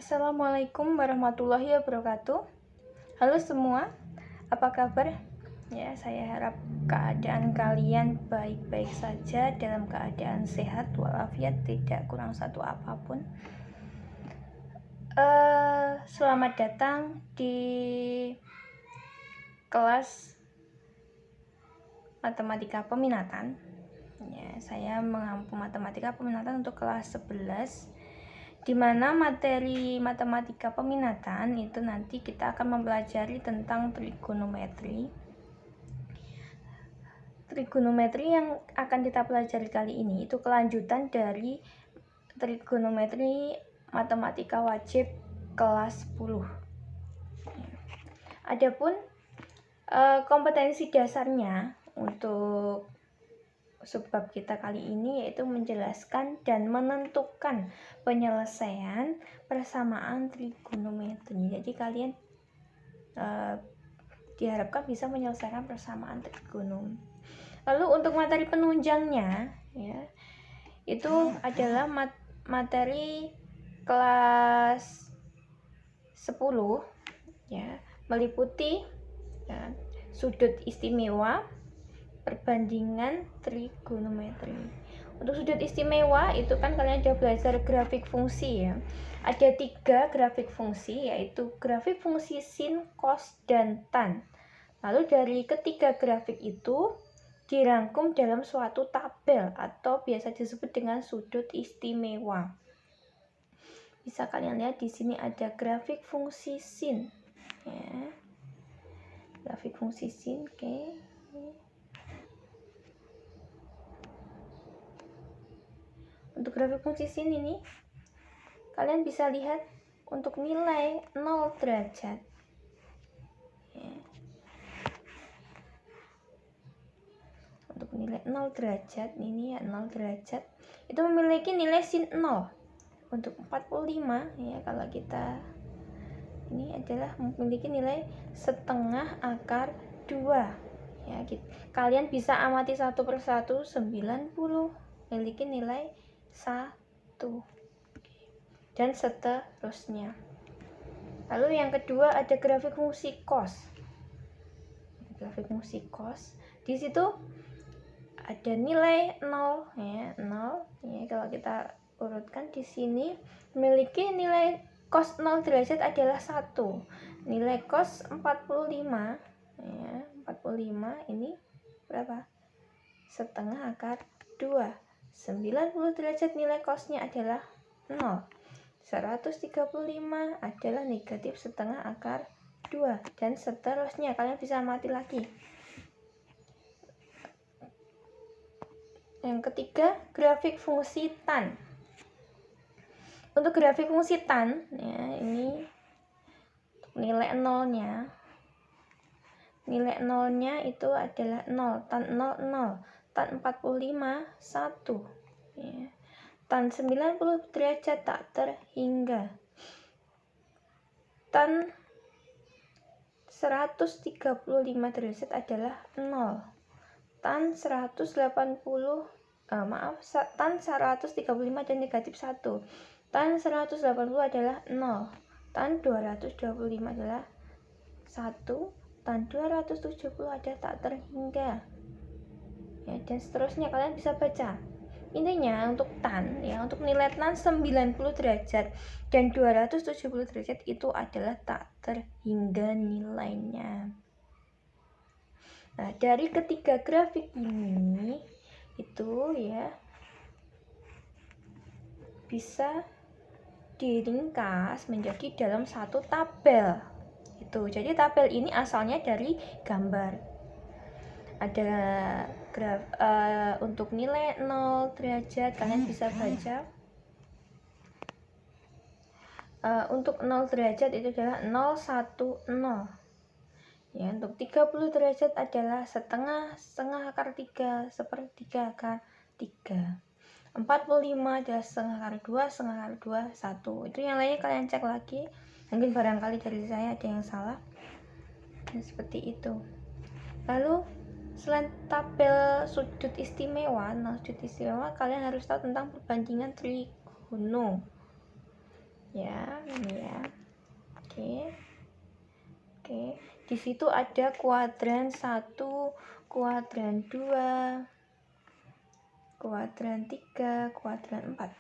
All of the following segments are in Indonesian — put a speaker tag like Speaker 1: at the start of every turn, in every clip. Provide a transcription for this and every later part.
Speaker 1: Assalamualaikum warahmatullahi wabarakatuh. Halo semua, apa kabar? Ya, saya harap keadaan kalian baik-baik saja, dalam keadaan sehat walafiat, tidak kurang satu apapun. Selamat datang di kelas matematika peminatan. Ya, saya mengampu matematika peminatan untuk kelas 11, di mana materi matematika peminatan itu nanti kita akan mempelajari tentang trigonometri. Trigonometri yang akan kita pelajari kali ini itu kelanjutan dari trigonometri matematika wajib kelas 10. Adapun kompetensi dasarnya untuk subbab kita kali ini yaitu menjelaskan dan menentukan penyelesaian persamaan trigonometri. Jadi kalian diharapkan bisa menyelesaikan persamaan trigonometri. Lalu untuk materi penunjangnya ya, itu adalah materi kelas 10 ya, meliputi ya, sudut istimewa, perbandingan trigonometri. Untuk sudut istimewa itu kan kalian sudah belajar grafik fungsi ya. Ada 3 grafik fungsi, yaitu grafik fungsi sin, cos, dan tan. Lalu dari ketiga grafik itu dirangkum dalam suatu tabel atau biasa disebut dengan sudut istimewa. Bisa kalian lihat di sini ada grafik fungsi sin ya. Grafik fungsi sin, oke. Untuk grafik fungsi sin ini kalian bisa lihat untuk nilai 0 derajat ya. Untuk nilai 0 derajat ini ya, 0 derajat itu memiliki nilai sin 0. Untuk 45 ya, kalau kita ini adalah memiliki nilai setengah akar 2 ya. Kalian bisa amati satu persatu. 90 memiliki nilai 1 dan seterusnya. Lalu yang kedua ada grafik fungsi cos. Grafik fungsi cos di situ ada nilai 0 ya, 0 ya. Kalau kita urutkan di sini memiliki nilai cos 0 derajat adalah 1. Nilai cos 45 ya, 45 ini berapa? Setengah akar 2. 90 derajat nilai cosnya adalah 0. 135 adalah negatif setengah akar 2 dan seterusnya. Kalian bisa amati lagi. Yang ketiga, grafik fungsi tan. Untuk grafik fungsi tan ya, ini nilai nolnya. Nilai nolnya itu adalah 0, tan 0 0, tan 45 1 ya. Tan 90 derajat tak terhingga. Tan 135 derajat adalah 0. Tan 185 dan negatif 1. Tan 180 adalah 0. Tan 225 adalah 1. Tan 270 adalah tak terhingga ya, dan seterusnya. Kalian bisa baca. Intinya untuk tan ya, untuk nilai tan 90 derajat dan 270 derajat itu adalah tak terhingga nilainya. Nah, dari ketiga grafik ini itu ya bisa diringkas menjadi dalam satu tabel. Itu. Jadi tabel ini asalnya dari gambar. Ada untuk nilai 0 derajat kalian bisa baca. Untuk 0 derajat itu adalah 0 1 0. Ya, untuk 30 derajat adalah setengah akar 3, sepertiga akar 3. 45 adalah setengah akar 2, setengah akar 2, 1. Itu yang lainnya kalian cek lagi. Mungkin barangkali dari saya ada yang salah. Dan seperti itu. Lalu selain tabel sudut istimewa, kalian harus tahu tentang perbandingan trigono. Ya, ini ya. Oke. Di situ ada kuadran 1, kuadran 2, kuadran 3, kuadran 4.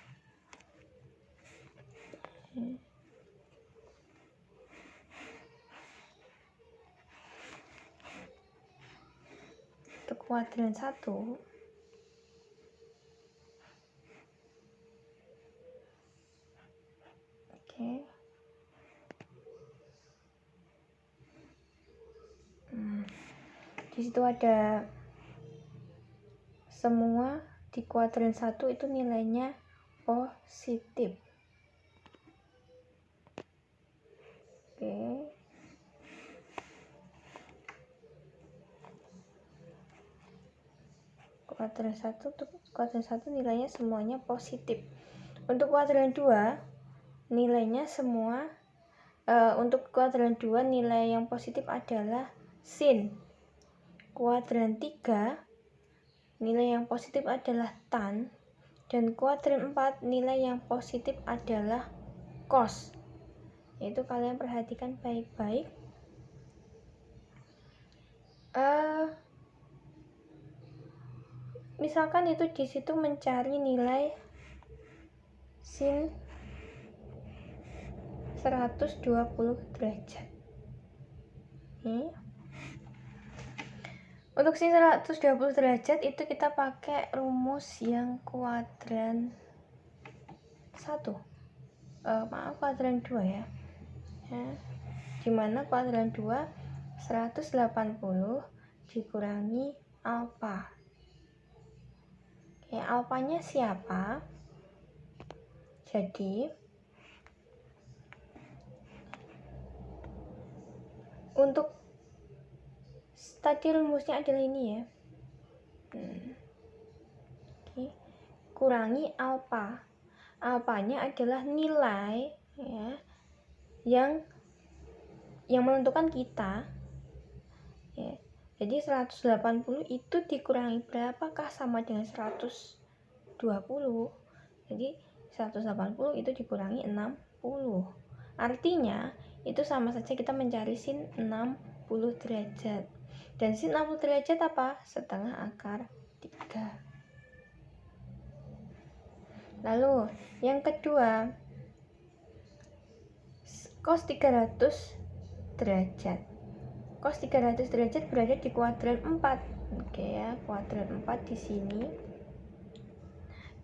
Speaker 1: Untuk kuadran 1, di situ ada semua di kuadran 1 itu nilainya positif. Kuadran 1 nilainya semuanya positif. Untuk kuadran 2 nilainya semua untuk kuadran 2 nilai yang positif adalah sin. Kuadran 3 nilai yang positif adalah tan, dan kuadran 4 nilai yang positif adalah cos. Itu kalian perhatikan baik-baik. Misalkan itu di situ mencari nilai sin 120 derajat. Untuk sin 120 derajat itu kita pakai rumus yang kuadran 1. Kuadran 2 ya. Dimana kuadran 2 180 dikurangi alfa. Alfanya siapa? Jadi untuk tadi rumusnya adalah ini ya. Kurangi alfa. Alfanya adalah nilai ya, yang menentukan kita ya. Jadi 180 itu dikurangi berapakah sama dengan 120. Jadi 180 itu dikurangi 60. Artinya itu sama saja kita mencari sin 60 derajat. Dan sin 60 derajat apa? Setengah akar 3. Lalu yang kedua, cos 300 derajat. Cos 300 derajat berada di kuadran 4. Oke ya, kuadran 4 di sini.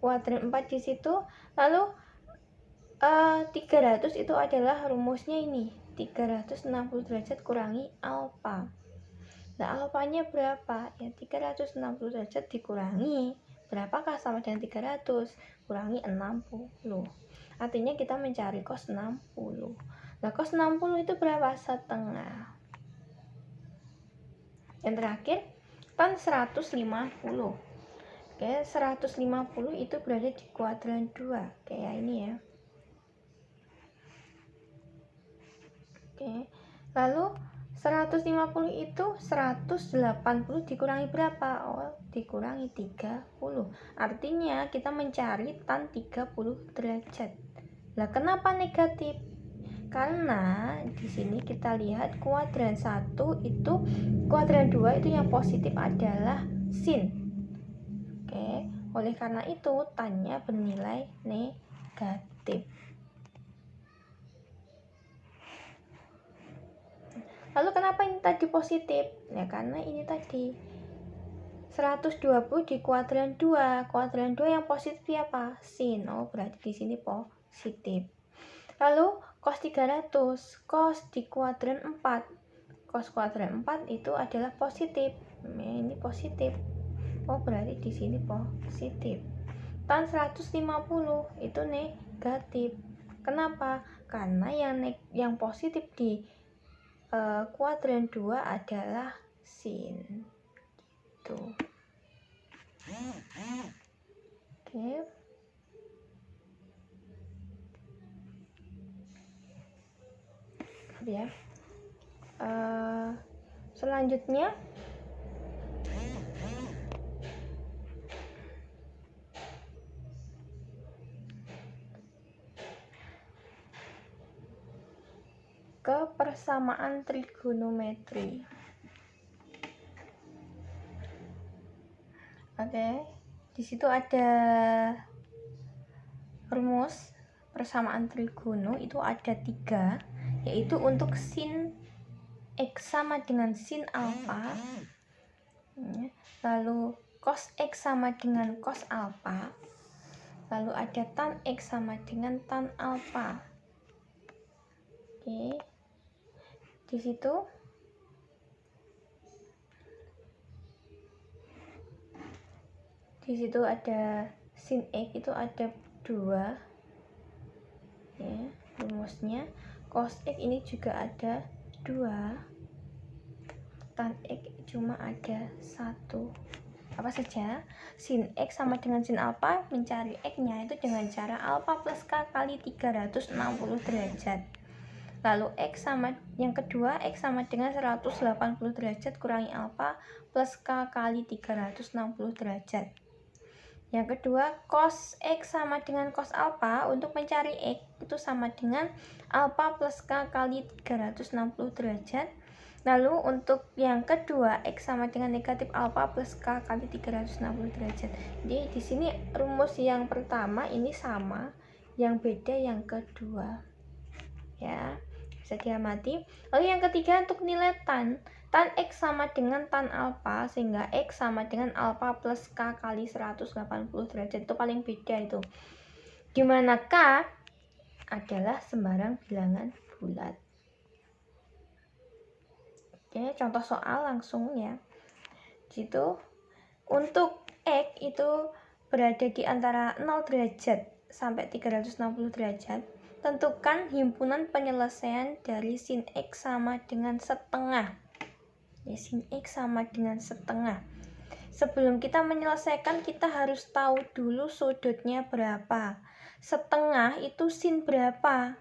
Speaker 1: Kuadran 4 di situ. Lalu 300 itu adalah rumusnya ini. 360 derajat kurangi alfa. Nah, alfanya berapa? Ya, 360 derajat dikurangi berapakah sama dengan 300? Kurangi 60. Artinya kita mencari cos 60. Nah, cos 60 itu berapa? Setengah. Yang terakhir tan 150. Oke, 150 itu berada di kuadran 2 kayak ini ya. Oke. Lalu 150 itu 180 dikurangi berapa? Dikurangi 30. Artinya kita mencari tan 30 derajat. Lah, kenapa negatif? Karena di sini kita lihat kuadran 1 itu, kuadran 2 itu yang positif adalah sin. Oke, oleh karena itu tannya bernilai negatif. Lalu kenapa ini tadi positif? Ya karena ini tadi 120 di kuadran 2. Kuadran 2 yang positif apa? Sin. Berarti di sini positif. Lalu cos 300, cos di kuadran 4. Cos kuadran 4 itu adalah positif. Ini positif. Berarti di sini positif. Tan 150 itu negatif. Kenapa? Karena yang positif di kuadran 2 adalah sin. Gitu. Oke. Ya. Selanjutnya ke persamaan trigonometri. Oke, di situ ada rumus persamaan trigono, itu ada 3, yaitu untuk sin X sama dengan sin alfa, lalu cos X sama dengan cos alfa, lalu ada tan X sama dengan tan alfa. Oke, di situ ada sin X itu ada 2 ya, rumusnya. Cos X ini juga ada 2, tan X cuma ada 1. Apa saja? Sin X sama dengan sin alfa, mencari X nya itu dengan cara alfa plus K kali 360 derajat. Lalu X sama, yang kedua, X sama dengan 180 derajat kurangi alfa plus K kali 360 derajat. Yang kedua, cos X sama dengan cos alfa, untuk mencari X itu sama dengan alfa plus K kali 360 derajat. Lalu untuk yang kedua, X sama dengan negatif alfa plus K kali 360 derajat. Jadi di sini rumus yang pertama ini sama, yang beda yang kedua. Ya, bisa diamati. Lalu yang ketiga untuk nilai tan X sama dengan tan alfa, sehingga X sama dengan alfa plus K kali 180 derajat. Itu paling beda itu. Dimana K adalah sembarang bilangan bulat. Oke, contoh soal langsung ya. Situ untuk X itu berada di antara 0 derajat sampai 360 derajat. Tentukan himpunan penyelesaian dari sin X sama dengan setengah. Ya, sin X sama dengan setengah. Sebelum kita menyelesaikan, kita harus tahu dulu sudutnya berapa. Setengah itu sin berapa?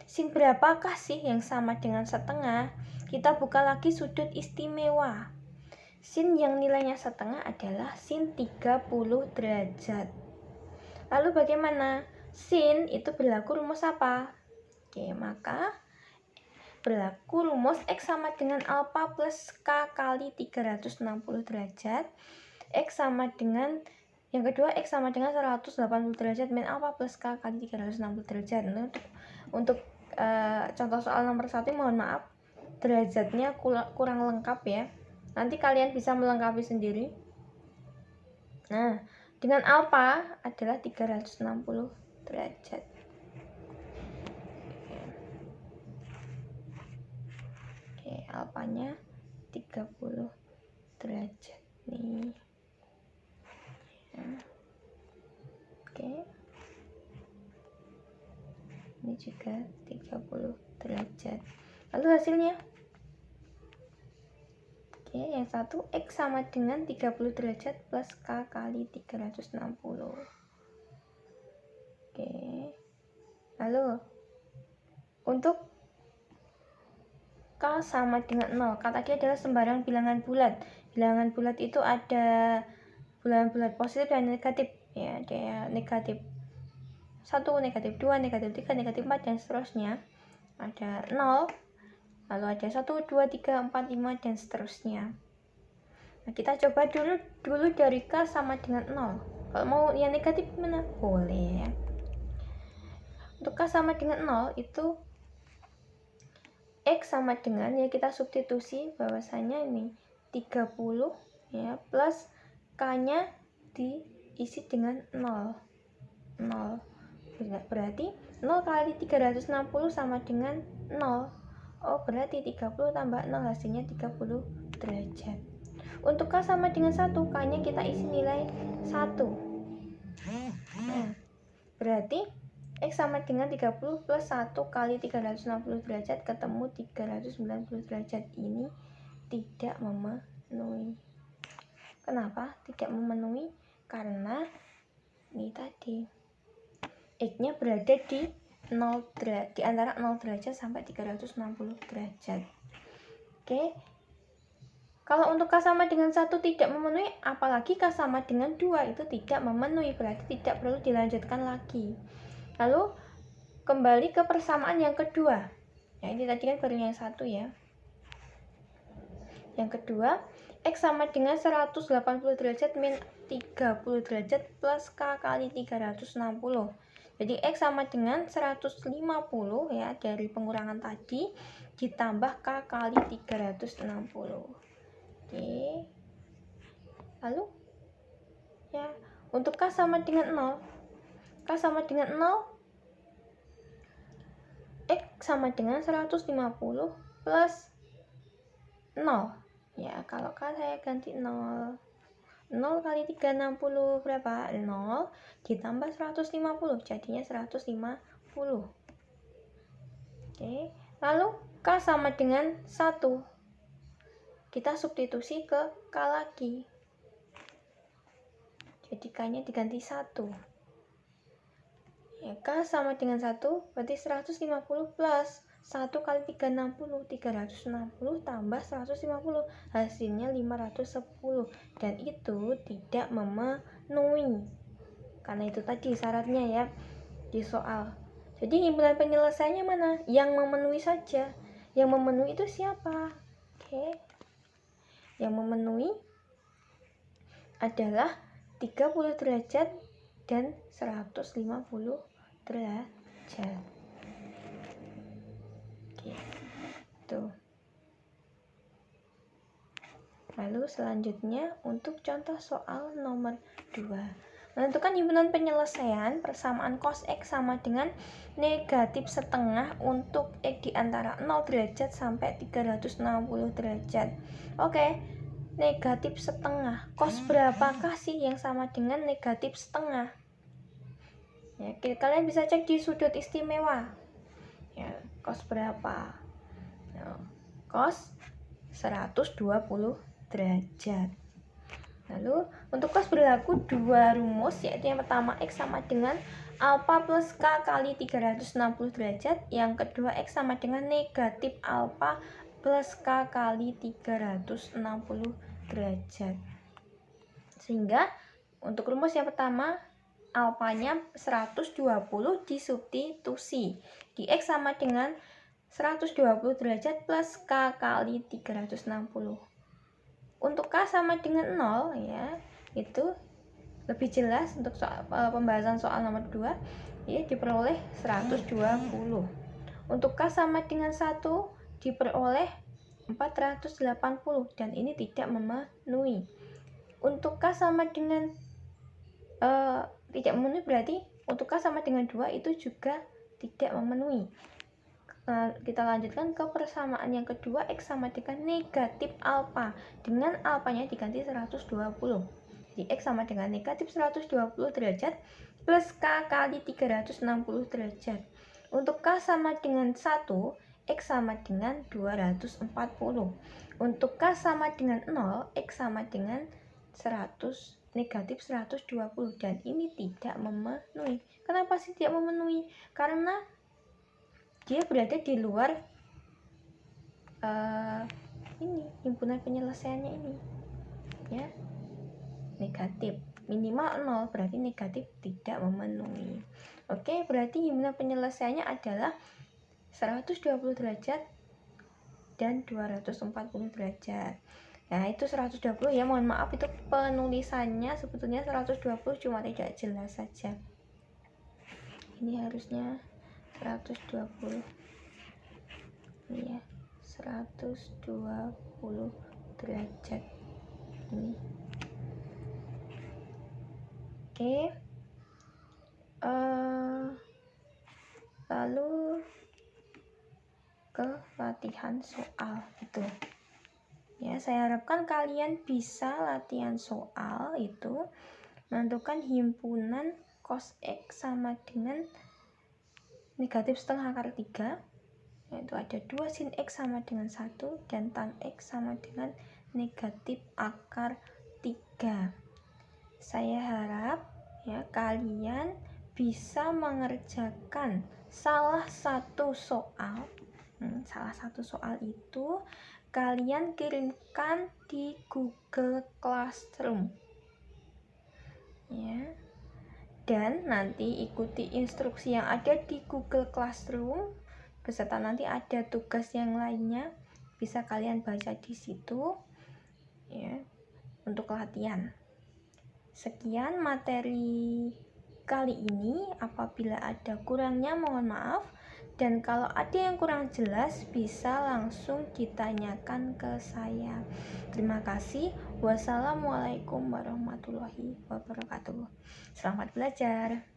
Speaker 1: Sin berapakah sih yang sama dengan setengah? Kita buka lagi sudut istimewa. Sin yang nilainya setengah adalah sin 30 derajat. Lalu bagaimana? Sin itu berlaku rumus apa? Oke, maka berlaku rumus X sama dengan alfa plus K kali 360 derajat. X sama dengan, yang kedua, X sama dengan 180 derajat min alfa plus K kali 360 derajat. Nah, untuk contoh soal nomor 1, mohon maaf, derajatnya kurang lengkap ya. Nanti kalian bisa melengkapi sendiri. Nah, dengan alfa adalah 360 derajat. Oke, alfanya 30 derajat nih. Oke. Ini juga 30 derajat. Lalu hasilnya? Oke, yang satu X sama dengan 30 derajat plus K kali 360. Oke. Lalu untuk K sama dengan 0. K tadi adalah sembarang bilangan bulat. Bilangan bulat itu ada bilangan bulat positif dan negatif. Ya, ada negatif 1, negatif 2, negatif 3, negatif 4, dan seterusnya. Ada 0, lalu ada 1, 2, 3, 4, 5, dan seterusnya. Nah, kita coba dulu dari K sama dengan 0. Kalau mau yang negatif mana? Boleh ya. Untuk K sama dengan 0 itu X sama dengan, ya kita substitusi bahwasanya ini 30 ya, plus K-nya diisi dengan 0. Berarti 0 kali 360 sama dengan 0. Oh, berarti 30 tambah 0 hasilnya 30 derajat. Untuk K sama dengan 1, K-nya kita isi nilai 1. Nah, berarti X sama dengan 30 plus 1 kali 360 derajat ketemu 390 derajat. Ini tidak memenuhi. Kenapa tidak memenuhi? Karena ini tadi X-nya berada di 0 derajat, di antara 0 derajat sampai 360 derajat. Oke. Kalau untuk K sama dengan 1 tidak memenuhi, apalagi K sama dengan 2 itu tidak memenuhi, berarti tidak perlu dilanjutkan lagi. Lalu kembali ke persamaan yang kedua. Ya, ini tadi kan baru yang satu ya. Yang kedua, X sama dengan 180 derajat min 30 derajat plus K kali 360. Jadi X sama dengan 150 ya, dari pengurangan tadi ditambah K kali 360. Oke. Lalu ya, untuk K sama dengan 0. K sama dengan 0, X sama dengan 150 plus 0. Ya, kalau K saya ganti 0. 0 kali 360 berapa? 0 ditambah 150, jadinya 150. Oke. Lalu K sama dengan 1. Kita substitusi ke K lagi. Jadi K-nya diganti 1. Ya, K sama dengan 1 berarti 150 plus 1 kali 360, 360 tambah 150, hasilnya 510, dan itu tidak memenuhi, karena itu tadi syaratnya ya di soal. Jadi himpunan penyelesaiannya mana? Yang memenuhi saja. Yang memenuhi itu siapa? Oke. Yang memenuhi adalah 30 derajat dan 150 derajat. Gitu. Lalu selanjutnya untuk contoh soal nomor 2. Menentukan himpunan penyelesaian persamaan cos X sama dengan negatif setengah untuk X di antara 0 derajat sampai 360 derajat. Oke, negatif setengah. Cos berapakah sih yang sama dengan negatif setengah? Ya, kalian bisa cek di sudut istimewa. Ya, cos berapa? Ya, cos 120 derajat. Lalu untuk cos berlaku dua rumus, yaitu yang pertama X sama dengan alfa plus K kali 360 derajat, yang kedua X sama dengan negatif alfa plus K kali 360 derajat. Sehingga untuk rumus yang pertama alfanya 120 disubstitusi di X sama dengan 120 derajat plus K kali 360. Untuk K sama dengan 0 ya, itu lebih jelas untuk pembahasan soal nomor 2 ya, diperoleh 120. Untuk K sama dengan 1 diperoleh 480, dan ini tidak memenuhi. Untuk K sama dengan tidak memenuhi, berarti untuk K sama dengan 2 itu juga tidak memenuhi. Kita lanjutkan ke persamaan yang kedua, X sama dengan negatif alfa, dengan alfanya diganti 120. Jadi X sama dengan negatif 120 derajat plus K kali 360 derajat. Untuk K sama dengan 1, X sama dengan 240. Untuk K sama dengan 0, X sama dengan 100 negatif 120, dan ini tidak memenuhi. Kenapa sih tidak memenuhi? Karena dia berada di luar ini himpunan penyelesaiannya ini ya, negatif minimal 0, berarti negatif tidak memenuhi. Oke, berarti himpunan penyelesaiannya adalah 120 derajat dan 240 derajat. Nah, itu 120 ya, mohon maaf itu penulisannya sebetulnya 120, cuma tidak jelas saja. Ini harusnya 120 ini ya, 120 derajat ini. Oke. Lalu ke latihan soal itu ya, saya harapkan kalian bisa latihan soal itu menentukan himpunan cos X sama dengan negatif setengah akar 3, yaitu ada 2 sin X sama dengan 1 dan tan X sama dengan negatif akar 3. Saya harap ya kalian bisa mengerjakan salah satu soal. Salah satu soal itu kalian kirimkan di Google Classroom ya, dan nanti ikuti instruksi yang ada di Google Classroom beserta nanti ada tugas yang lainnya, bisa kalian baca di situ ya untuk latihan. Sekian materi kali ini. Apabila ada kurangnya mohon maaf, dan kalau ada yang kurang jelas bisa langsung ditanyakan ke saya. Terima kasih. Wassalamualaikum warahmatullahi wabarakatuh. Selamat belajar.